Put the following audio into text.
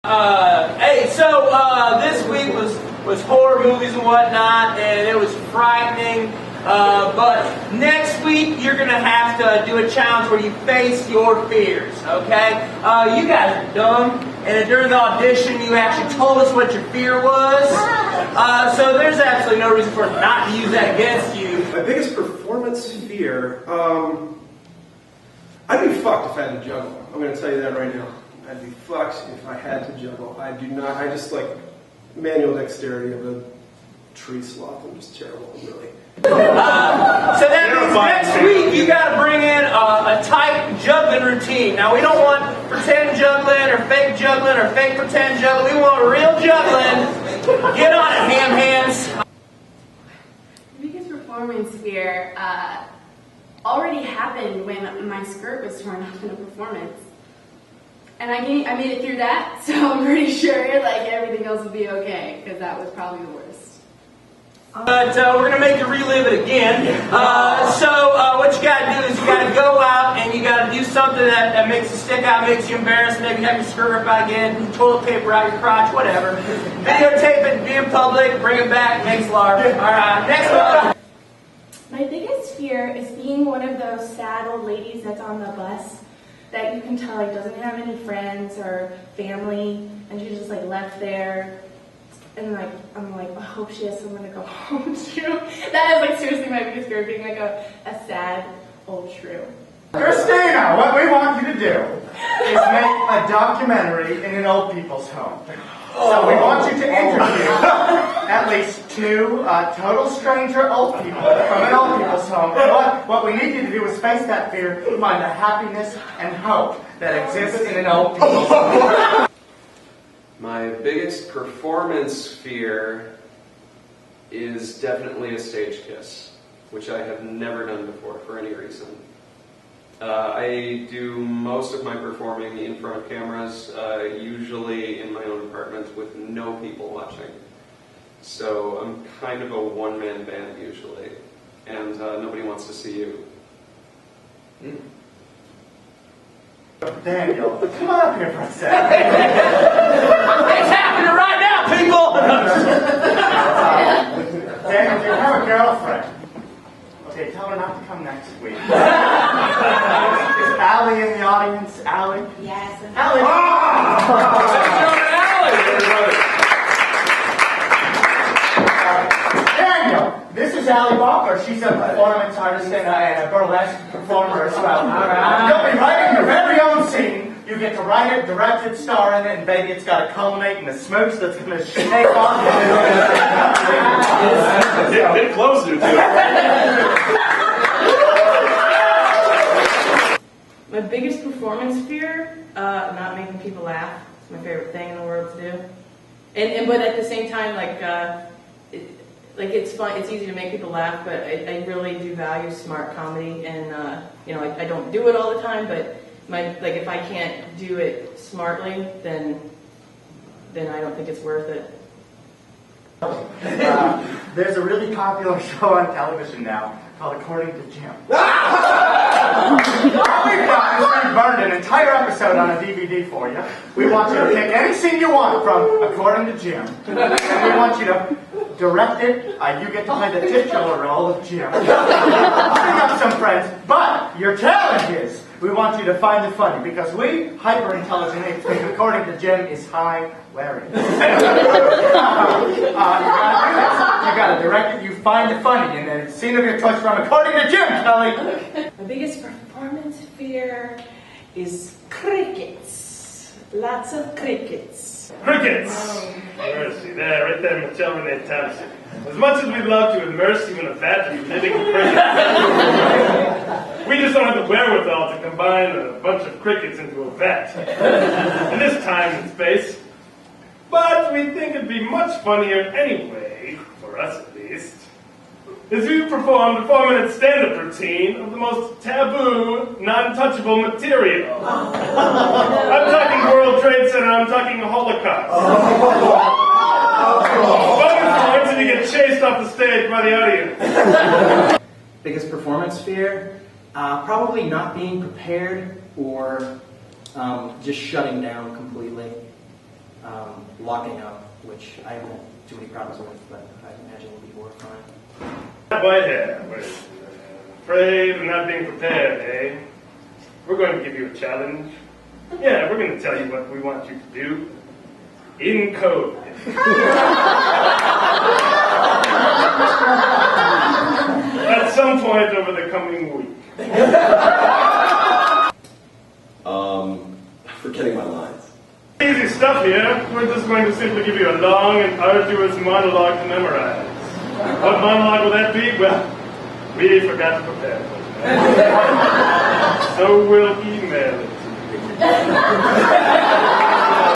This week was horror movies and whatnot, and it was frightening. But next week you're gonna have to do a challenge where you face your fears. Okay? You guys are dumb, and during the audition you actually told us what your fear was. So there's absolutely no reason for us not to use that against you. My biggest performance fear, I'd be fucked if I had to juggle. I'm going to tell you that right now. I'd be fucked if I had to juggle. I just like manual dexterity of a tree sloth. I'm just terrible, really. So that means next week you got to bring in a tight juggling routine. Now we don't want pretend juggling or fake pretend juggling. We want real juggling. Get on it, ham hands. Biggest performance fear already happened when my skirt was torn off in a performance. And I made it through that, so I'm pretty sure like everything else will be okay, because that was probably the worst. But we're going to make you relive it again. What you got to do is you got to go out and you got to do something that makes you stick out, makes you embarrassed, maybe have your skirt rip out again, toilet paper out your crotch, whatever. Videotape it, be in public, bring it back, next lark. Alright, next one. My biggest fear is being one of those sad old ladies that's on the bus that you can tell like doesn't have any friends or family, and she's just like left there, and like I'm like, I hope she has someone to go home to. That is like seriously my biggest fear, being like a sad old shrew. Christina, what we want you to do is make a documentary in an old people's home. So we want you to interview at least 2 total stranger old people from an old people's home. And what we need you to do is face that fear, find the happiness and hope that exists in an old people's home. My biggest performance fear is definitely a stage kiss, which I have never done before for any reason. I do most of my performing in front of cameras, usually in my own apartment with no people watching. So I'm kind of a one-man band usually, and nobody wants to see you. Daniel, come on up here for a second. It's happening right now, people! Daniel, do you have a girlfriend? Okay, tell her not to come next week. Is Allie in the audience? Allie? Yes. Allie! Daniel, this is Allie Walker. She's a performance artist and a burlesque performer as well. You'll be writing your very own scene. You get to write it, direct it, star in it, and baby, it's got to culminate in the smooch that's going to shake off. Get closer to it. My biggest performance fear, not making people laugh. It's my favorite thing in the world to do. But at the same time, it's fun. It's easy to make people laugh, but I really do value smart comedy, and I don't do it all the time, but if I can't do it smartly, then I don't think it's worth it. There's a really popular show on television now called According to Jim. What we've done is we've burned an entire episode on a DVD for you. We want you to pick any scene you want from According to Jim, and we want you to direct it. You get to play the titular role of Jim. Bring up some friends, but your challenge is we want you to find it funny, because we, hyper-intelligent apes, think According to Jim is hilarious. You gotta direct it, you find it funny, and then scene of your choice from According to Jim, Kelly. My biggest performance fear is crickets. Lots of crickets. Crickets! Mercy, there, right there, McTelman Thompson. As much as we'd love to immerse you in a vat of living crickets, we just don't have the wherewithal to combine a bunch of crickets into a vat. In this time and space. But we think it'd be much funnier anyway, for us at least, is we performed a 4-minute stand-up routine of the most taboo, non-touchable material. I'm talking World Trade Center, I'm talking Holocaust. Bonus points if you get chased off the stage by the audience. Biggest performance fear? Probably not being prepared or just shutting down completely. locking up, which I haven't had too many problems with, but I imagine will be horrifying. Boy, yeah, we're afraid of not being prepared, eh? We're going to give you a challenge. Yeah, we're going to tell you what we want you to do. In code. At some point over the coming week. Forgetting my lines. Easy stuff here. We're just going to simply give you a long and arduous monologue to memorize. What monologue will that be? Well, we forgot to prepare for it. So we'll email it to you.